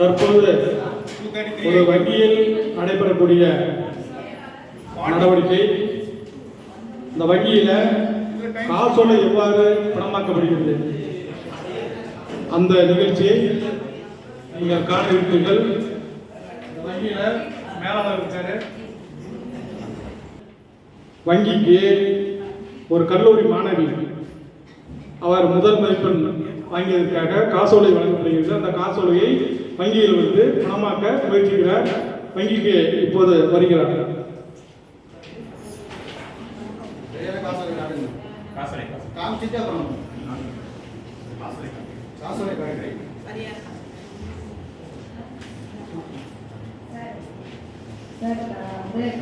தற்போது ஒரு வங்கியில் நடைபெறக்கூடிய நடவடிக்கை. இந்த வங்கியில காசோலை எவ்வாறு பணமாக்கப்படுகிறது அந்த நிகழ்ச்சியை நீங்கள் காண இருக்கிறீர்கள். வங்கியில மேலாளர் இருக்காரு. வங்கிக்கு ஒரு கல்லூரி மாணவி அவர் முதல் மதிப்பெண் வாங்கியதற்காக காசோலை வழங்கப்படுகிறது. அந்த காசோலையை வங்கியில் வந்து பணமாக்க முயற்சிக்கிறார். வங்கிக்கு இப்போது வருகிறார்.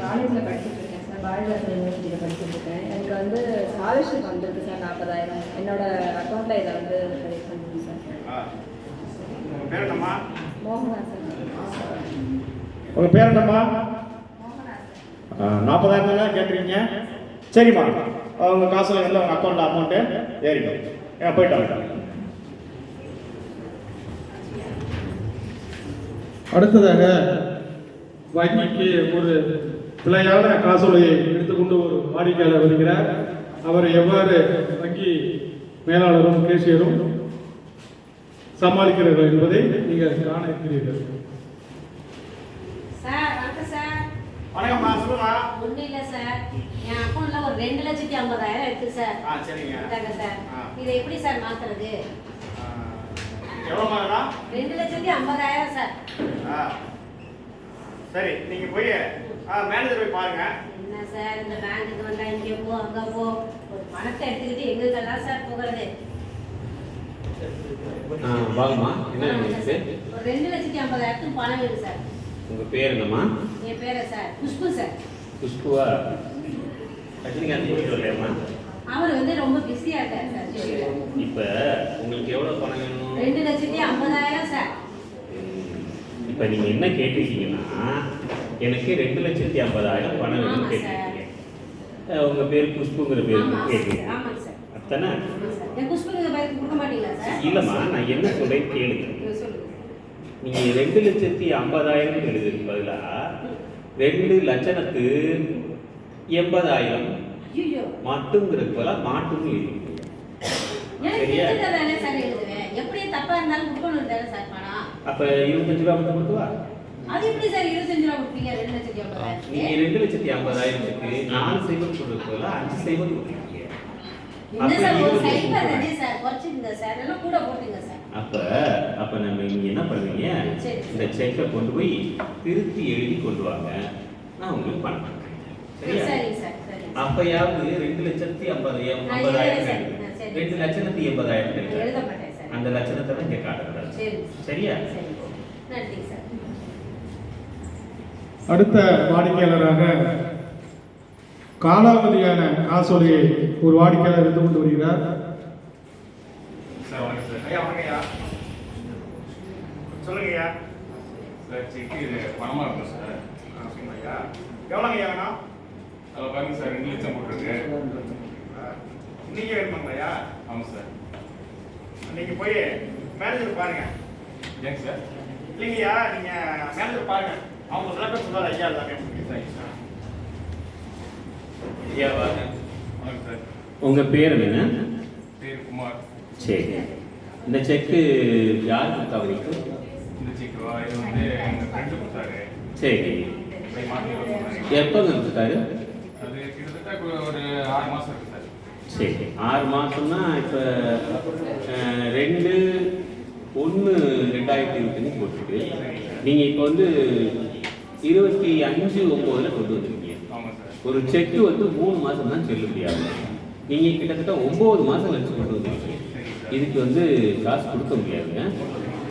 காலேஜில் படிச்சுட்டு இருக்கேன் சார். பாரதிதாசன் யூனிவர்சிட்டியில் படிச்சுட்டு இருக்கேன். எனக்கு வந்து ஸ்காலர்ஷிப் வந்திருக்கு சார் 40,000. என்னோட அக்கௌண்ட்டில் இதை வந்து கிரெடிட் பண்ணுங்க சார். மோகனா சார். உங்கள் பேர் என்னம்மா? 40,000 தான் கேட்குறீங்க. சரிம்மா, உங்கள் காசில் வந்து உங்கள் அக்கௌண்ட்டில் அமௌண்ட்டு ஏறிடும். போயிட்டு அடுத்ததாக வங்கிக்கு ஒரு பிழையான காசோலையை எடுத்துக்கொண்டு ஒரு வாடிக்கையாளர் வருகிறார். அவர் எவ்வாறு வங்கி மேலாளரும் கேஷியரும் சமாளிக்கிறார்கள் என்பதை நீங்கள் காண இருக்கிறீர்கள். சார் வணக்கம் சார். வணக்கம்மா, சொல்லுமா. ஒன்றும் இல்லை சார், என் அக்கௌண்ட்டில் ஒரு 2,50,000 இருக்குது சார். சரிங்க. இதாங்க சார். இதை எப்படி சார் மாற்றுறது? எவ்வளோமா? 2,50,000 சார். சரி, நீங்கள் போய் மேனேஜர் போய் பாருங்க. என்ன சார், இந்த பேங்க்குக்கு வந்தால் இங்கே போ அங்கே போ, ஒரு பணத்தை எடுத்துக்கிட்டு எங்களுக்கெல்லாம் சார் போகிறது. வாங்கம்மா, என்ன வேணுச்சு? ஒரு 2,50,000 பணம் வேணும் சார். உங்கள் பேர் என்னம்மா? என் பேரை சார் குஷ்பு சார். குஷ்புவா? ரஜினிகாந்த் போயிட்டு வரலையாம்மா? அவர் வந்து ரொம்ப பிஸியாக இருக்கார் சார். இப்போ உங்களுக்கு எவ்வளோ பணம் வேணும்? 2,50,000 சார். இப்போ நீங்கள் என்ன கேட்டிருக்கீங்கன்னா, எனக்கு 2,50,000 பணம் வேணும்னு கேட்டிருக்கீங்க. உங்கள் பேர் குஷ்புங்கிற பேர் கேட்குறீங்க. ஆமாங்க சார். அத்தனை? என் குஷ்புங்கிற பேருக்கு கொடுக்க மாட்டீங்களா சார்? இல்லைம்மா, நான் என்ன சொல்கிறேன் கேளுங்க. நீங்கள் 2,50,000 எழுதுக்கு பதிலாக 2,80,000 மட்டுங்கிறதுக்கு பதிலாக மாட்டுன்னு எழுதுங்க. சரியா? எப்படி தப்பா இருந்தாலும் கொடுக்கணும் தானே சார் பணம். அப்போ 25 ரூபா மட்டும் கொடுத்துவா? அது எப்படி சார் 25 ரூபா கொடுப்பீங்க? 2,50,000 நீங்க 2,50,000க்கு 4 சைபர் கொடுக்கறதுக்கு 5 சைபர் கொடுப்பீங்க. என்ன சார், ஒரு சைபர் தானே சார், குறைச்சிங்க சார், எல்லாம் கூட போட்டுங்க சார். அப்ப நம்ம நீங்க என்ன பண்ணுவீங்க, இந்த செக்கை கொண்டு போய் திருத்தி எழுதி கொண்டு வாங்க, நான் உங்களுக்கு பணம் பண்ணுறேன். சரியா? சரி சார். சரி. அப்பயாவது 2,50,000 2,80,000 எழுத மாட்டேன் சார். அந்த லட்சணத்தை தான் இங்கே காட்டுறேன். சரியா? சரி. நன்றி சார். அடுத்த வாடிக்கையாளராக காலாவதியான காசோலையை ஒரு வாடிக்கையாளர் எடுத்து கொண்டு வருகிறார். சார் வணக்கம் சார். ஐயா வணக்கம் ஐயா. சொல்லுங்க ஐயா. சார் செக்கு பணமாக இருக்கும் சார். அப்படிங்களா ஐயா? எவ்வளோங்க ஐயா வேணும்? அதில் பாருங்க சார், 2 லட்சம் போட்டிருக்கு. இன்னைக்கு வேணுமாங்களா ஐயா? ஆமாம் சார். நீங்கள் போய் மேனேஜர் பாருங்க. ஏங்க சார்? இல்லைங்கய்யா, நீங்கள் மேனேஜர் பாருங்க. அவங்க விளக்கம் சொல்லாத ஐயா எல்லாமே. Thank you sir. ஐயா வாங்க. வணக்கம் சார். உங்க பேர் என்ன? பேர் குமார். சரி, இந்த செக்கு யார் கொடுத்தா உங்களுக்கு? இந்த செக்குவா? இது வந்து எங்கள் ஃப்ரெண்டு கொடுத்தாரு. சரி, எப்போ கொடுத்தாரு? அது கிட்டத்தட்ட ஒரு 6 மாதம் இருக்குது சார். சரி, 6 மாதம்னா இப்போ 2/1/2025 போட்டுருக்கு. நீங்கள் இப்போ வந்து 25/9 கொண்டு வந்துருக்கீங்க. ஆமாம் சார். ஒரு செக்கு வந்து 3 மாதம் தான் செல்லுபடியாகும். நீங்கள் கிட்டத்தட்ட 9 மாதம் கழிச்சு கொண்டு வந்துருக்கீங்க. இதுக்கு வந்து காசு கொடுக்க முடியாதுங்க.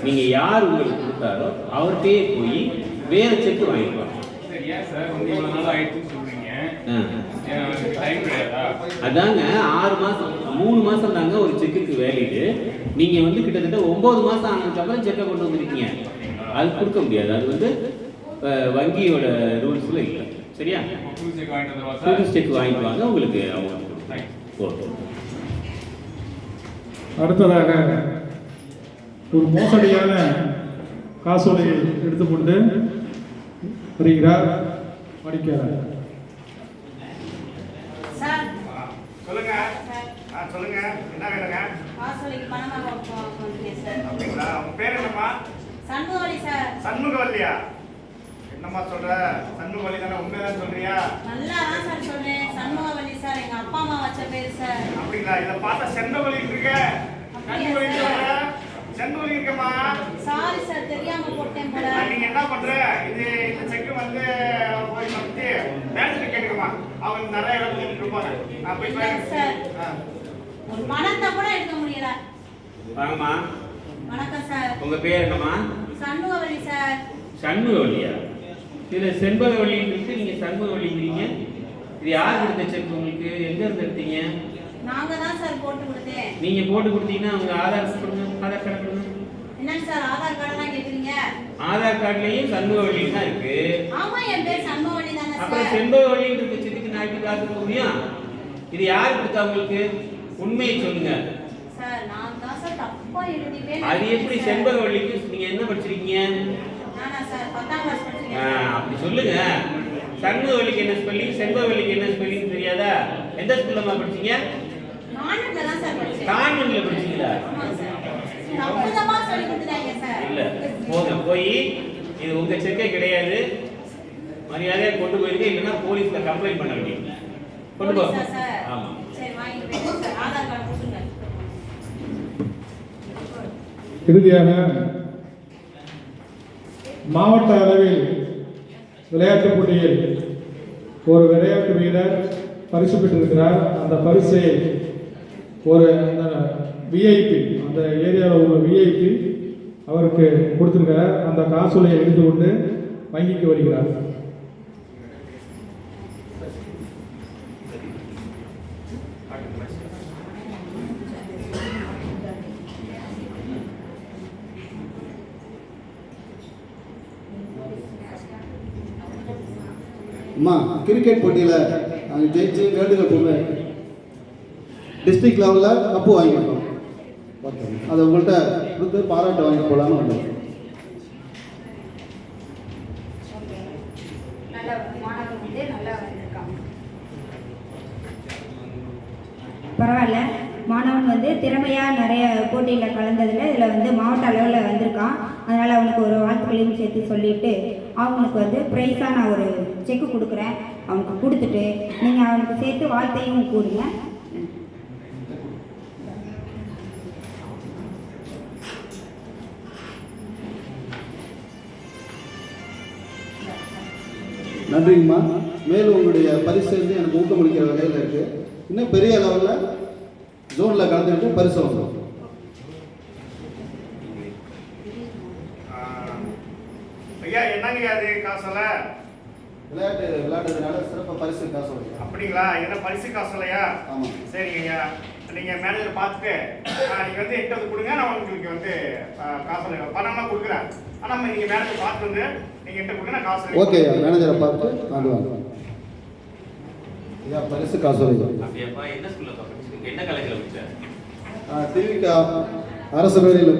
நீங்கள் யார் உங்களுக்கு கொடுத்தாரோ அவர்கிட்டயே போய் வேறு செக்கு வாங்கிக்கலாம். சார் ஏன் சார் வந்து இவ்வளோ நாள் ஆயிடுச்சுன்னு சொல்கிறீங்க? டைம் கிடையாதா? அதாங்க 6 மாதம் 3 மாதம் தாங்க ஒரு செக்குக்கு வேலிடு. நீங்கள் வந்து கிட்டத்தட்ட 9 மாதம் ஆனதுக்கப்புறம் செக்கை கொண்டு வந்துருக்கீங்க. அது கொடுக்க முடியாது. அது வந்து வங்கியோட ரூல்ஸில் இல்லை. சரியா? புது செக் வாங்கிட்டு வந்துடுவா சார்? புது செக் வாங்கிட்டு வாங்க, உங்களுக்கு அமௌண்ட். ஓகே. அடுத்ததாக ஒரு மோசடியான காசோலையை எடுத்துக்கொண்டு வருகிறார் வாடிக்கையாளர். சார் சொல்லுங்க. சார் சொல்லுங்க, என்ன வேணுங்க? காசோலைக்கு பணமாக வந்துருக்கேன் சார். அப்படிங்களா? உங்க பேர் என்னம்மா? சண்முகவல்லி சார். சண்முகவல்லியா? என்னம்மா சொல்ற? சண்முகவல்லி தானே? உண்மைதான் சொல்றியா? நல்லா தான் சார் சொல்றேன். சண்முகவல்லி சார் எங்க அப்பா அம்மா வச்ச பேர் சார். அப்படிங்களா? இதை பார்த்தா செண்டவலி இருக்க. செண்டவலி சொல்ற? செண்டவலி இருக்கம்மா. சாரி சார், தெரியாம போட்டேன் போல. நீங்க என்ன பண்ற? இந்த செக் வந்து போய் வந்து பேங்க்ல கேட்கணுமா? அவங்க நிறைய இடத்துல இருப்பாங்க. நான் போய் இல்ல சார். பேங்க். ஒரு பணத்தை கூட எடுக்க முடியல. வாங்கம்மா. வணக்கம் சார். உங்க பேர் என்னம்மா? சண்முகவல்லி சார். சண்முகவல்லியா? இதுல செண்பகவல்லின்னு இருக்கு, நீங்க சண்முகவல்லிங்கிறீங்க. இது யார் கொடுத்த செக் உங்களுக்கு? எங்க இருந்து எடுத்தீங்க? நாங்க தான் சார் போட்டு கொடுத்தேன். நீங்க போட்டு கொடுத்தீங்கன்னா உங்க ஆதார் கொடுங்க, ஆதார் கார்டு கொடுங்க. என்னங்க சார் ஆதார் கார்டெல்லாம் கேக்குறீங்க? ஆதார் கார்டுலயும் சண்முகவல்லி தான் இருக்கு. ஆமா, என் பேர் சண்முகவல்லி தானே அப்புறம் சார். செண்பகவல்லின்னு இருக்க செக்குக்கு நான் எப்படி காசு கொடுக்க முடியும்? இது யார் கொடுத்தா உங்களுக்கு? உண்மையை சொல்லுங்க. சார் நான் தான் சார் தப்பா எழுதிட்டேன். அது எப்படி செண்பகவல்லிக்கு? நீங்க என்ன படிச்சிருக்கீங்க? நானா சார் 10ஆம் கிளாஸ் படிச்சிருக்கேன். அப்படி சொல்லுங்க. சண்முகவல்லிக்கு என்ன ஸ்பெல்லிங், செண்பகவல்லிக்கு என்ன ஸ்பெல்லிங் தெரியாதா? எந்த ஸ்கூல்லமா படிச்சீங்க? கான்வென்ட்ல தான் சார் படிச்சேன். கான்வென்ட்ல படிச்சீங்களா? ஆமா சார். தப்புதமா சொல்லி கொடுத்துட்டாங்க சார். இல்ல, போங்க. போய் இது உங்க செக்கே கிடையாது, மரியாதையா கொண்டு போயிருங்க, இல்லைன்னா போலீஸ்ல கம்ப்ளைண்ட் பண்ண வேண்டியது. கொண்டு போ. போலீஸா சார்? ஆமா. சரி வாங்கிட்டு போயிடுங்க சார். ஆதார் கார்டு கொடுங்க. இறுதியாக மாவட்ட அளவில் விளையாட்டுப் போட்டியில் ஒரு விளையாட்டு வீரர் பரிசு பெற்றிருக்கிறார். அந்த பரிசை ஒரு விஐபி, அந்த ஏரியாவில் உள்ள விஐபி அவருக்கு கொடுத்திருக்கிறார். அந்த காசோலையை எடுத்துக்கொண்டு வங்கிக்கு வருகிறார். அம்மா, கிரிக்கெட் போட்டியில் நாங்கள் ஜெயிச்சு வேர்ல்டு கப் டிஸ்ட்ரிக்ட் லெவலில் கப்பு வாங்கியிருக்கோம். அதை உங்கள்கிட்ட கொடுத்து பாராட்டு வாங்கி போகலான்னு வந்தோம். நல்ல மாணவன் வந்து நல்லா வந்திருக்காங்க. பரவாயில்ல, மாணவன் வந்து திறமையாக நிறைய போட்டியில் கலந்ததில் இதில் வந்து மாவட்ட அளவில் வந்திருக்கான். அதனால் அவனுக்கு ஒரு வாழ்த்துக்களையும் சேர்த்து சொல்லிவிட்டு அவனுக்கு வந்து ப்ரைஸாக நான் ஒரு செக்கு கொடுக்குறேன். அவனுக்கு கொடுத்துட்டு நீங்கள் அவனுக்கு சேர்த்து வாழ்த்தையும் கூறுங்க. நன்றிங்கம்மா. மேலும் உங்களுடைய பரிசு வந்து எனக்கு ஊக்கமளிக்கிற வகையில் இருக்குது. இன்னும் பெரிய லெவலில் ஜோனில் கலந்துக்கிட்டு பரிசு வாங்குவோம். ஐயா, என்னங்க அது காசோல? விளையாடுறதுனால சிறப்பாக பரிசு காசு வாங்குவோம். அப்படிங்களா? என்ன பரிசு காசோலையா? ஆமாம். சரிங்க ஐயா, நீங்கள் மேனேஜர் பார்த்துட்டு நீங்கள் வந்து என்கிட்ட வந்து கொடுங்க. நான் உங்களுக்கு வந்து காசோலை பணம்லாம் கொடுக்குறேன். ஆனால் நீங்கள் மேனேஜர் பார்த்து வந்து நீங்கள் என்கிட்ட கொடுங்க, நான் காசு. ஓகே, மேனேஜரை பார்த்துட்டு வாங்குவாங்க. ஐயா, பரிசு காசோலை. அப்படியாப்பா? என்ன ஸ்கூல்ல படிச்சீங்க? என்ன காலேஜ்ல படிச்சீங்க? திருவிக்கா அரசு வேலையில்,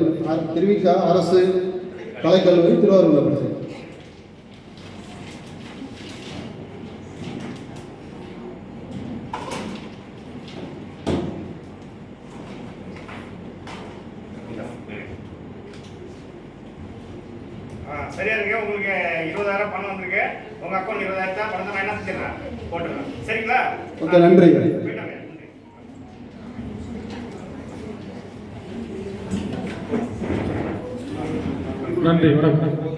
திருவிக்கா அரசு கலைக்கல்லூரி திருவாரூரில் படித்தேன். சரியா இருக்கு. உங்களுக்கு 20,000 பணம் வந்திருக்கு. உங்க அக்கௌண்ட் 20,000 பணத்தை நான் என்ன செஞ்சிடறேன், போட்டுறேன். சரிங்களா? ஓகே, நன்றி. போயிட்டாங்க. நன்றி, வணக்கம்.